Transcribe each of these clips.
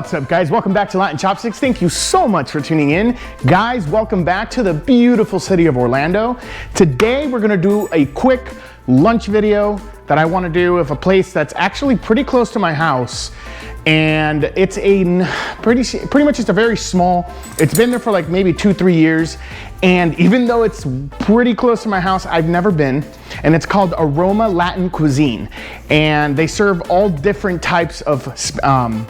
What's up, guys? Welcome back to Latin Chopsticks. Thank you so much for tuning in. Guys, welcome back to the beautiful city of Orlando. Today, we're gonna do a quick lunch video that I wanna do of a place that's actually pretty close to my house. And it's a pretty much just a very small, it's been there for like maybe 2-3 years. And even though it's pretty close to my house, I've never been. And it's called Aroma Latin Cuisine. And they serve all different types of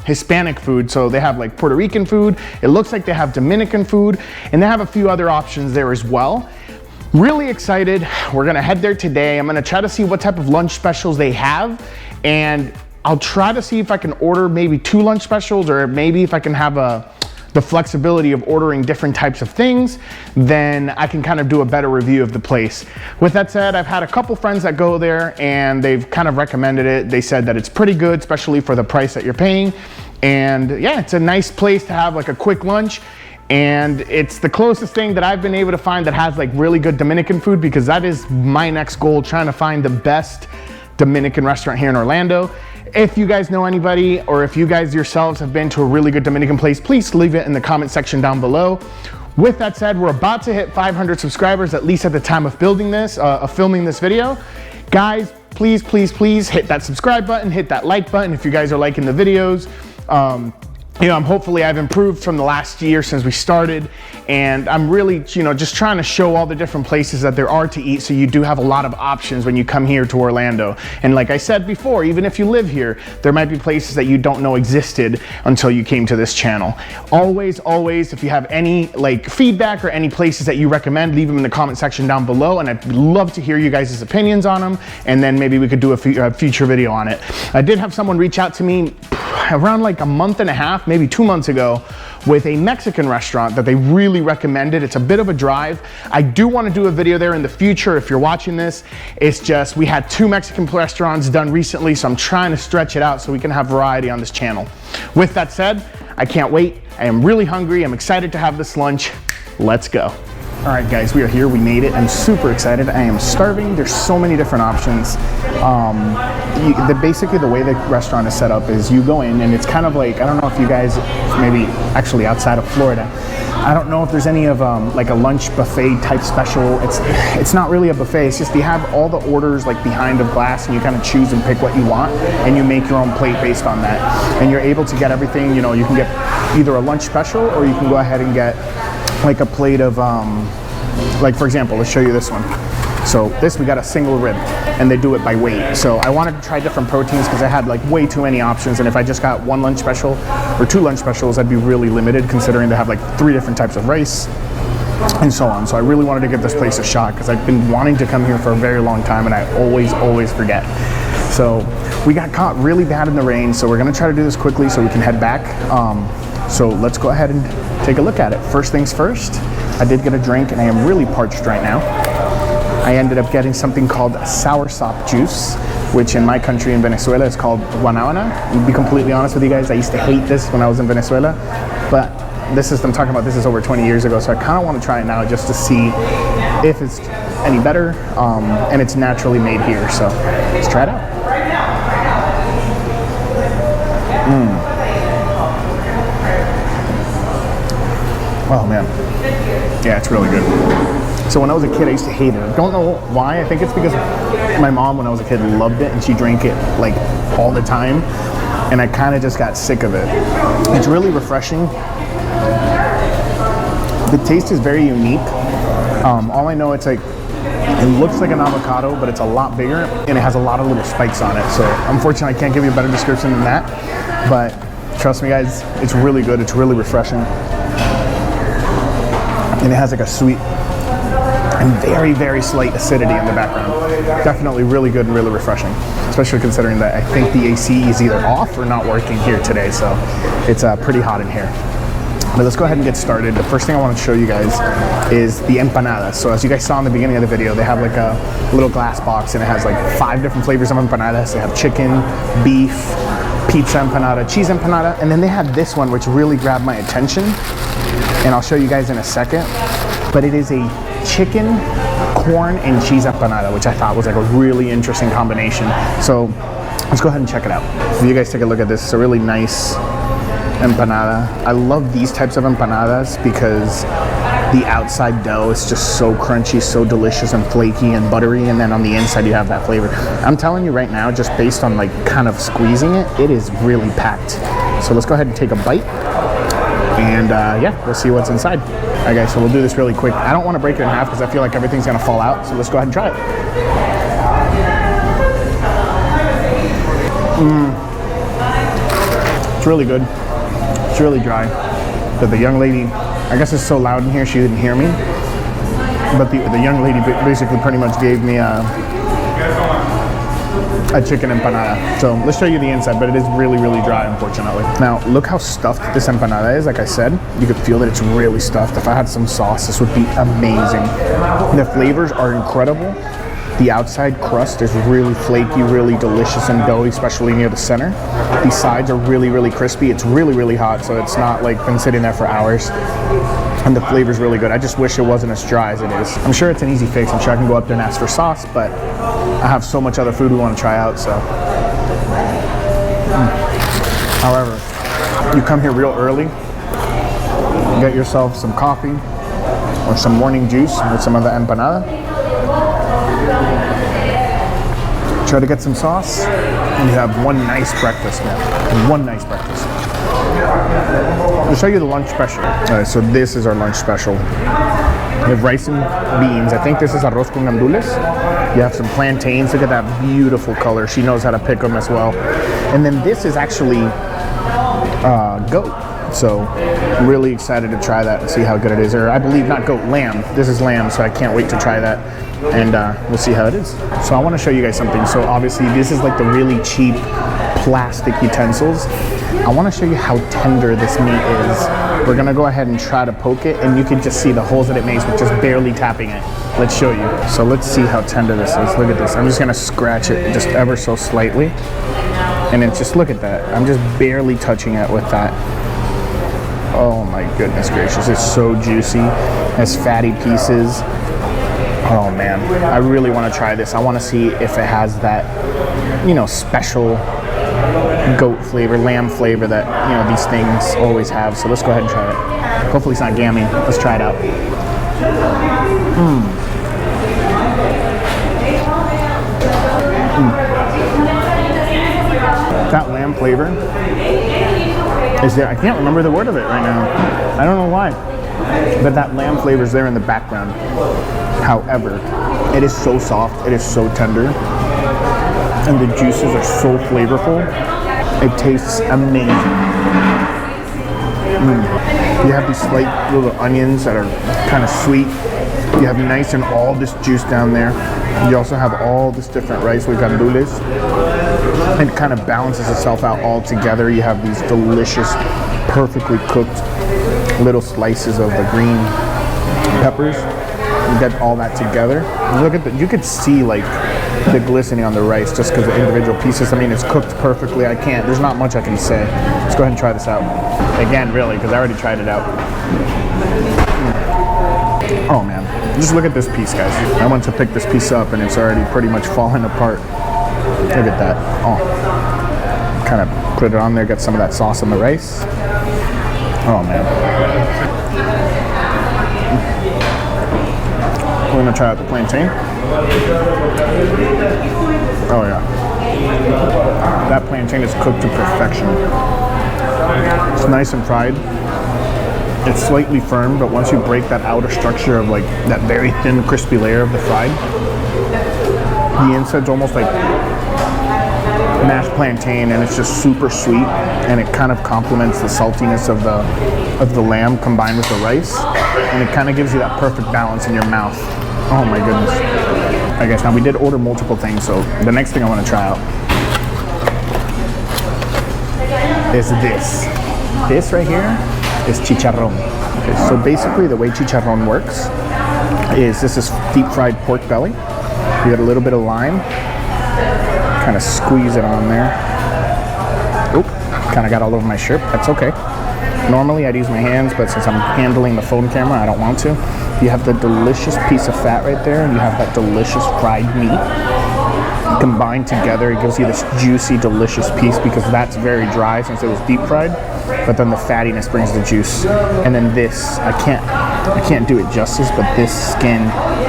Hispanic food. So they have like Puerto Rican food. It looks like they have Dominican food. And they have a few other options there as well. Really excited. We're gonna head there today. I'm gonna try to see what type of lunch specials they have. And I'll try to see if I can order maybe 2 lunch specials, or maybe if I can have the flexibility of ordering different types of things, then I can kind of do a better review of the place. With that said, I've had a couple friends that go there and they've kind of recommended it. They said that it's pretty good, especially for the price that you're paying. And yeah, it's a nice place to have like a quick lunch. And it's the closest thing that I've been able to find that has like really good Dominican food, because that is my next goal, trying to find the best Dominican restaurant here in Orlando. If you guys know anybody, or if you guys yourselves have been to a really good Dominican place, please leave it in the comment section down below. With that said, we're about to hit 500 subscribers, at least at the time of filming this video. Guys, please, please, please hit that subscribe button, hit that like button if you guys are liking the videos. You know, hopefully I've improved from the last year since we started, and I'm really, you know, just trying to show all the different places that there are to eat, so you do have a lot of options when you come here to Orlando. And like I said before, even if you live here, there might be places that you don't know existed until you came to this channel. Always, always, if you have any like feedback or any places that you recommend, leave them in the comment section down below, and I'd love to hear you guys' opinions on them, and then maybe we could do a future video on it. I did have someone reach out to me around like a month and a half, maybe 2 months ago, with a Mexican restaurant that they really recommended. It's a bit of a drive. I do want to do a video there in the future if you're watching this. It's just, we had 2 Mexican restaurants done recently, so I'm trying to stretch it out so we can have variety on this channel. With that said, I can't wait. I am really hungry. I'm excited to have this lunch. Let's go. All right, guys, we are here. We made it. I'm super excited. I am starving. There's so many different options. Basically, the way the restaurant is set up is you go in, and it's kind of like, I don't know if you guys, maybe actually outside of Florida, I don't know if there's any of like a lunch buffet type special. It's not really a buffet. It's just you have all the orders like behind a glass, and you kind of choose and pick what you want, and you make your own plate based on that. And you're able to get everything. You know, you can get either a lunch special, or you can go ahead and get like a plate of, like for example, let's show you this one. So this, we got a single rib, and they do it by weight. So I wanted to try different proteins because I had like way too many options, and if I just got 1 lunch special or 2 lunch specials, I'd be really limited, considering they have like 3 different types of rice and so on. So I really wanted to give this place a shot because I've been wanting to come here for a very long time, and I always forget. So we got caught really bad in the rain, so we're gonna try to do this quickly so we can head back. So let's go ahead and take a look at it. First things first, I did get a drink, and I am really parched right now. I ended up getting something called soursop juice, which in my country in Venezuela is called guanábana. To be completely honest with you guys, I used to hate this when I was in Venezuela, but I'm talking about this is over 20 years ago, so I kind of want to try it now just to see if it's any better, and it's naturally made here, so let's try it out. Oh man, yeah, it's really good. So when I was a kid, I used to hate it. I don't know why. I think it's because my mom, when I was a kid, loved it, and she drank it like all the time, and I kind of just got sick of it. It's really refreshing. The taste is very unique. All I know, it's like, it looks like an avocado, but it's a lot bigger, and it has a lot of little spikes on it. So unfortunately, I can't give you a better description than that, but trust me guys, it's really good. It's really refreshing. And it has like a sweet and very slight acidity in the background. Definitely really good and really refreshing, especially considering that I think the AC is either off or not working here today, so it's pretty hot in here. But let's go ahead and get started. The first thing I want to show you guys is the empanadas. So as you guys saw in the beginning of the video, they have like a little glass box, and it has like 5 different flavors of empanadas. They have chicken, beef, pizza empanada, cheese empanada, and then they have this one which really grabbed my attention, and I'll show you guys in a second. But it is a chicken, corn, and cheese empanada, which I thought was like a really interesting combination. So let's go ahead and check it out. So you guys take a look at this. It's a really nice empanada. I love these types of empanadas because the outside dough is just so crunchy, so delicious and flaky and buttery, and then on the inside you have that flavor. I'm telling you right now, just based on like kind of squeezing it, it is really packed. So let's go ahead and take a bite, and yeah, we'll see what's inside. All right guys, so we'll do this really quick. I don't want to break it in half because I feel like everything's gonna fall out, so let's go ahead and try it. It's really good. It's really dry. But the young lady, I guess it's so loud in here she didn't hear me. But the young lady basically pretty much gave me a chicken empanada. So let's show you the inside, but it is really, really dry, unfortunately. Now, look how stuffed this empanada is. Like I said, you could feel that it's really stuffed. If I had some sauce, this would be amazing. The flavors are incredible. The outside crust is really flaky, really delicious and doughy, especially near the center. The sides are really, really crispy. It's really, really hot, so it's not like been sitting there for hours. And the flavor's really good. I just wish it wasn't as dry as it is. I'm sure it's an easy fix. I'm sure I can go up there and ask for sauce, but I have so much other food we want to try out, so. However, you come here real early, get yourself some coffee or some morning juice with some of the empanada. Try to get some sauce, and you have one nice breakfast, man. One nice breakfast. I'll show you the lunch special. Alright, so this is our lunch special. We have rice and beans. I think this is arroz con gandules. You have some plantains. Look at that beautiful color. She knows how to pick them as well. And then this is actually goat. So I'm really excited to try that and see how good it is. Or I believe not goat, lamb. This is lamb, so I can't wait to try that. And we'll see how it is. So I want to show you guys something. So obviously this is like the really cheap plastic utensils. I want to show you how tender this meat is. We're gonna go ahead and try to poke it, and you can just see the holes that it makes with just barely tapping it. Let's show you. So let's see how tender this is. Look at this. I'm just gonna scratch it just ever so slightly. And then just look at that. I'm just barely touching it with that. Oh my goodness gracious. It's so juicy. It has fatty pieces. Oh man, I really want to try this. I want to see if it has that, you know, special goat flavor, lamb flavor that, you know, these things always have. So let's go ahead and try it. Hopefully it's not gammy. Let's try it out. That lamb flavor is there. I can't remember the word of it right now. I don't know why. But that lamb flavor is there in the background. However, it is so soft, it is so tender, and the juices are so flavorful. It tastes amazing. You have these slight little onions that are kind of sweet. You have nice and all this juice down there. You also have all this different rice with gandules. It kind of balances itself out all together. You have these delicious, perfectly cooked little slices of the green peppers. You get all that together. Look at you could see like the glistening on the rice just because the individual pieces. I mean, it's cooked perfectly. There's not much I can say. Let's go ahead and try this out. Again, really, because I already tried it out. Oh man, just look at this piece, guys. I went to pick this piece up and it's already pretty much falling apart. Look at that. Oh, kind of put it on there, get some of that sauce on the rice. Oh man. We're gonna try out the plantain. Oh yeah. That plantain is cooked to perfection. It's nice and fried. It's slightly firm, but once you break that outer structure of like that very thin, crispy layer of the fried, the inside's almost like mashed plantain, and it's just super sweet, and it kind of complements the saltiness of the lamb combined with the rice, and it kind of gives you that perfect balance in your mouth. Oh my goodness. I guess now we did order multiple things, so the next thing I want to try out is this. This right here is chicharron. Okay, so basically the way chicharron works is this is deep fried pork belly. You get a little bit of lime, kind of squeeze it on there. Oop, kind of got all over my shirt. That's okay. Normally I'd use my hands, but since I'm handling the phone camera, I don't want to. You have the delicious piece of fat right there, and you have that delicious fried meat. combined together, it gives you this juicy, delicious piece because that's very dry since it was deep fried. But then the fattiness brings the juice. And then this, I can't do it justice, but this skin,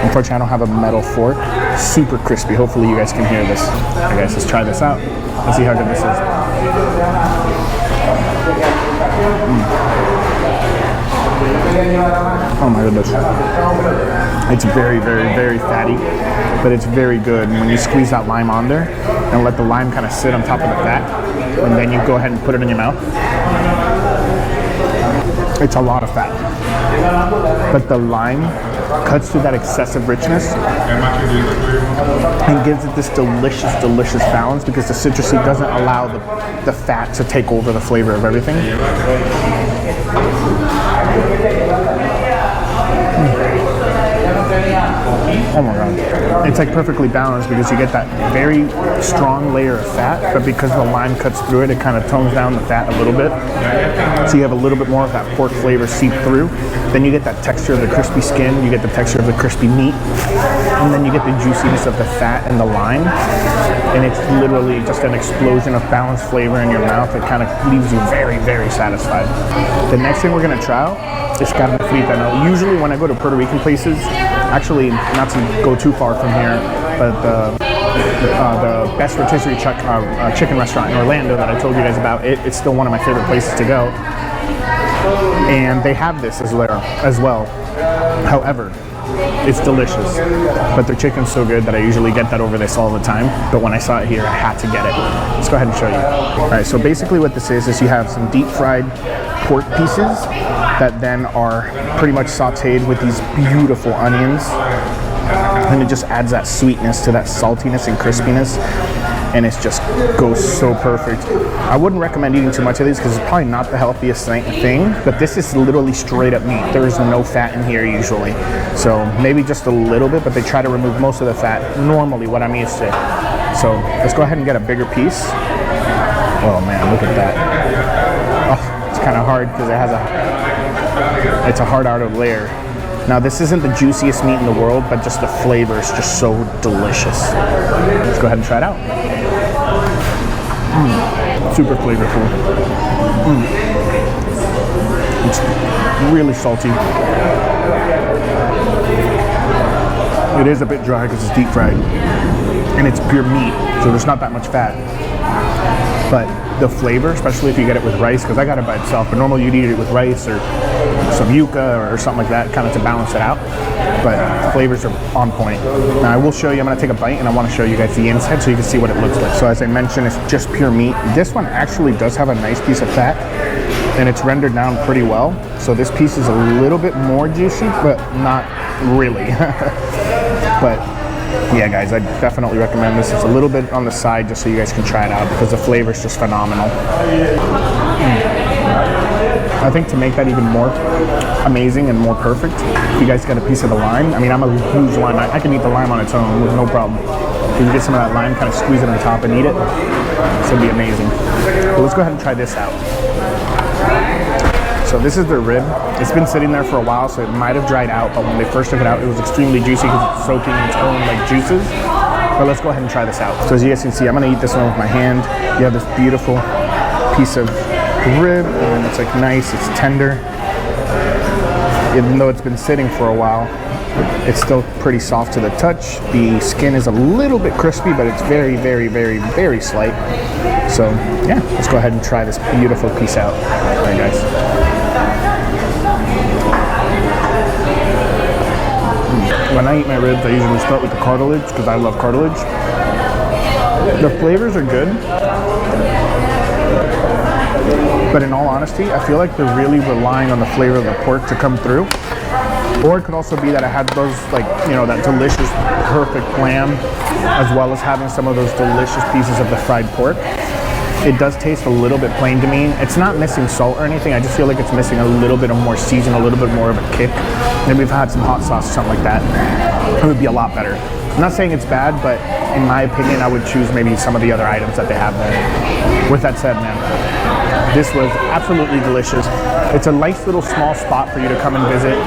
unfortunately I don't have a metal fork, super crispy. Hopefully you guys can hear this. Alright guys, let's try this out. Let's see how good this is. Oh my goodness. It's very, very, very fatty, but it's very good. And when you squeeze that lime on there and let the lime kind of sit on top of the fat, and then you go ahead and put it in your mouth, it's a lot of fat. But the lime cuts through that excessive richness and gives it this delicious, delicious balance because the citrusy doesn't allow the fat to take over the flavor of everything. Oh my god. It's like perfectly balanced because you get that very strong layer of fat, but because the lime cuts through it, it kind of tones down the fat a little bit. So you have a little bit more of that pork flavor seep through. Then you get that texture of the crispy skin, you get the texture of the crispy meat, and then you get the juiciness of the fat and the lime. And it's literally just an explosion of balanced flavor in your mouth. It kind of leaves you very, very satisfied. The next thing we're gonna try out is carne frita. Now, usually when I go to Puerto Rican places, actually not to go too far from here, but the best rotisserie chicken restaurant in Orlando that I told you guys about, it's still one of my favorite places to go. And they have this as well. However, it's delicious, but their chicken's so good that I usually get that over this all the time. But when I saw it here, I had to get it. Let's go ahead and show you. All right, so basically what this is you have some deep fried pork pieces that then are pretty much sauteed with these beautiful onions. And it just adds that sweetness to that saltiness and crispiness. And it just goes so perfect. I wouldn't recommend eating too much of these because it's probably not the healthiest thing, but this is literally straight up meat. There is no fat in here usually. So maybe just a little bit, but they try to remove most of the fat, normally what I'm used to. So let's go ahead and get a bigger piece. Oh man, look at that. Oh, it's kind of hard because it's a hard outer layer. Now this isn't the juiciest meat in the world, but just the flavor is just so delicious. Let's go ahead and try it out. Super flavorful. It's really salty. It is a bit dry because it's deep fried. And it's pure meat, so there's not that much fat. But the flavor, especially if you get it with rice, because I got it by itself, but normally you'd eat it with rice or some yuca or something like that, kind of to balance it out. But the flavors are on point. Now I will show you, I'm gonna take a bite and I wanna show you guys the inside so you can see what it looks like. So as I mentioned, it's just pure meat. This one actually does have a nice piece of fat and it's rendered down pretty well. So this piece is a little bit more juicy, but not really. But yeah guys, I definitely recommend this. It's a little bit on the side just so you guys can try it out because the flavor is just phenomenal. I think to make that even more amazing and more perfect, if you guys got a piece of the lime, I mean I'm a huge lime, I can eat the lime on its own with no problem. If you get some of that lime, kind of squeeze it on top and eat it, it's gonna be amazing. But let's go ahead and try this out. So this is their rib. It's been sitting there for a while, so it might have dried out, but when they first took it out, it was extremely juicy because it's soaking in its own like juices. But let's go ahead and try this out. So as you guys can see, I'm gonna eat this one with my hand. You have this beautiful piece of rib, and it's like nice, it's tender. Even though it's been sitting for a while, it's still pretty soft to the touch. The skin is a little bit crispy, but it's very, very, very, very slight. So yeah, let's go ahead and try this beautiful piece out. All right, guys. When I eat my ribs, I usually start with the cartilage because I love cartilage. The flavors are good, but in all honesty, I feel like they're really relying on the flavor of the pork to come through. Or it could also be that I had those, like, you know, that delicious, perfect lamb, as well as having some of those delicious pieces of the fried pork. It does taste a little bit plain to me. It's not missing salt or anything. I just feel like it's missing a little bit of more season, a little bit more of a kick. Maybe if I had some hot sauce or something like that, it would be a lot better. I'm not saying it's bad, but in my opinion, I would choose maybe some of the other items that they have there. With that said, man, this was absolutely delicious. It's a nice little small spot for you to come and visit,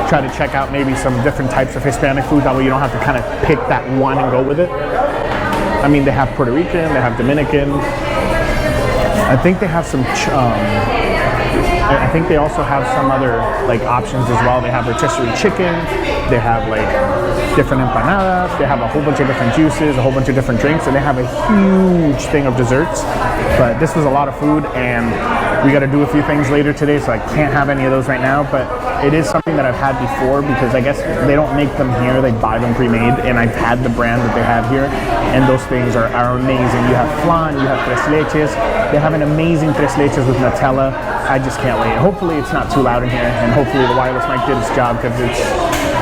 try to check out maybe some different types of Hispanic food. That way you don't have to kind of pick that one and go with it. I mean, they have Puerto Rican, they have Dominican. I think they have some, I think they also have some other like options as well. They have rotisserie chicken, they have like different empanadas, they have a whole bunch of different juices, a whole bunch of different drinks, and they have a huge thing of desserts. But this was a lot of food, and we got to do a few things later today, so I can't have any of those right now. But it is something that I've had before, because I guess they don't make them here, they buy them pre-made, and I've had the brand that they have here, and those things are amazing. You have flan, you have tres leches, they have an amazing tres leches with Nutella. I just can't wait. Hopefully it's not too loud in here, and hopefully the wireless mic did its job, because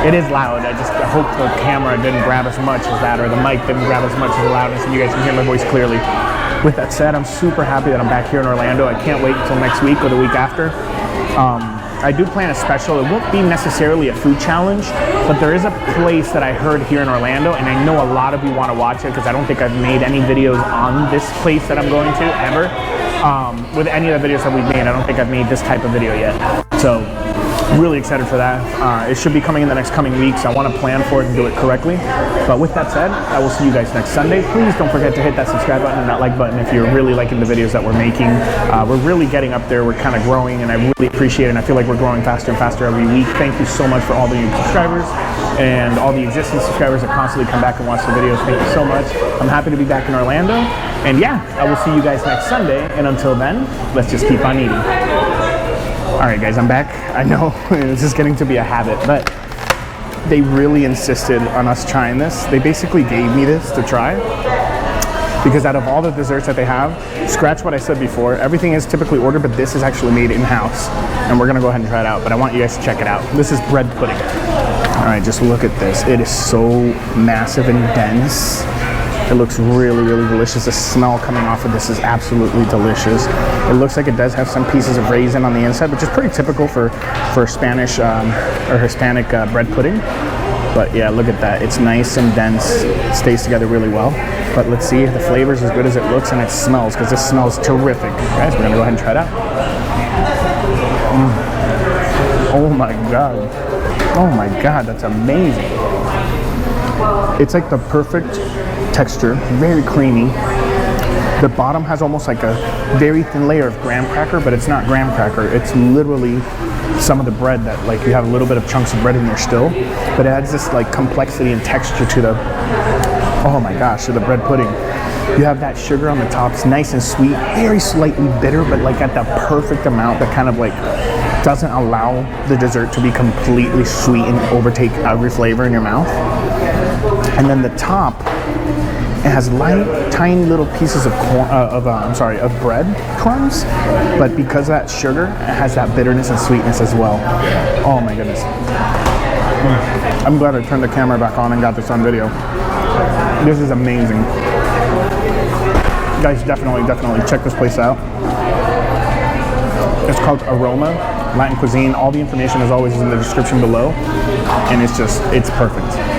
it is loud. I just hope the camera didn't grab as much as that, or the mic didn't grab as much as the loudness, and you guys can hear my voice clearly. With that said, I'm super happy that I'm back here in Orlando. I can't wait until next week or the week after. I do plan a special. It won't be necessarily a food challenge, but there is a place that I heard here in Orlando, and I know a lot of you want to watch it, because I don't think I've made any videos on this place that I'm going to ever. With any of the videos that we've made, I don't think I've made this type of video yet. So really excited for that. It should be coming in the next coming weeks. I want to plan for it and do it correctly. But with that said, I will see you guys next Sunday. Please don't forget to hit that subscribe button and that like button if you're really liking the videos that we're making. We're really getting up there. We're kind of growing, and I really appreciate it. And I feel like we're growing faster and faster every week. Thank you so much for all the new subscribers and all the existing subscribers that constantly come back and watch the videos. Thank you so much. I'm happy to be back in Orlando. And yeah, I will see you guys next Sunday. And until then, let's just keep on eating. All right, guys, I'm back. I know this is getting to be a habit, but they really insisted on us trying this. They basically gave me this to try, because out of all the desserts that they have, scratch what I said before, everything is typically ordered, but this is actually made in-house. And we're gonna go ahead and try it out, but I want you guys to check it out. This is bread pudding. All right, just look at this. It is so massive and dense. It looks really, really delicious. The smell coming off of this is absolutely delicious. It looks like it does have some pieces of raisin on the inside, which is pretty typical for Spanish or Hispanic bread pudding. But yeah, look at that. It's nice and dense. It stays together really well. But let's see if the flavor's as good as it looks and it smells, because this smells terrific. Guys, we're gonna go ahead and try it out. Oh my God. Oh my God, that's amazing. It's like the perfect texture, very creamy. The bottom has almost like a very thin layer of graham cracker, but it's not graham cracker. It's literally some of the bread that, like, you have a little bit of chunks of bread in there still, but it adds this like complexity and texture to the, oh my gosh, to the bread pudding. You have that sugar on the top. It's nice and sweet, very slightly bitter, but like at the perfect amount that kind of like doesn't allow the dessert to be completely sweet and overtake every flavor in your mouth. And then the top, it has light, tiny little pieces of corn, of bread crumbs, but because of that sugar, it has that bitterness and sweetness as well. Oh my goodness. I'm glad I turned the camera back on and got this on video. This is amazing. Guys, definitely check this place out. It's called Aroma, Latin Cuisine. All the information, as always, is in the description below, and it's perfect.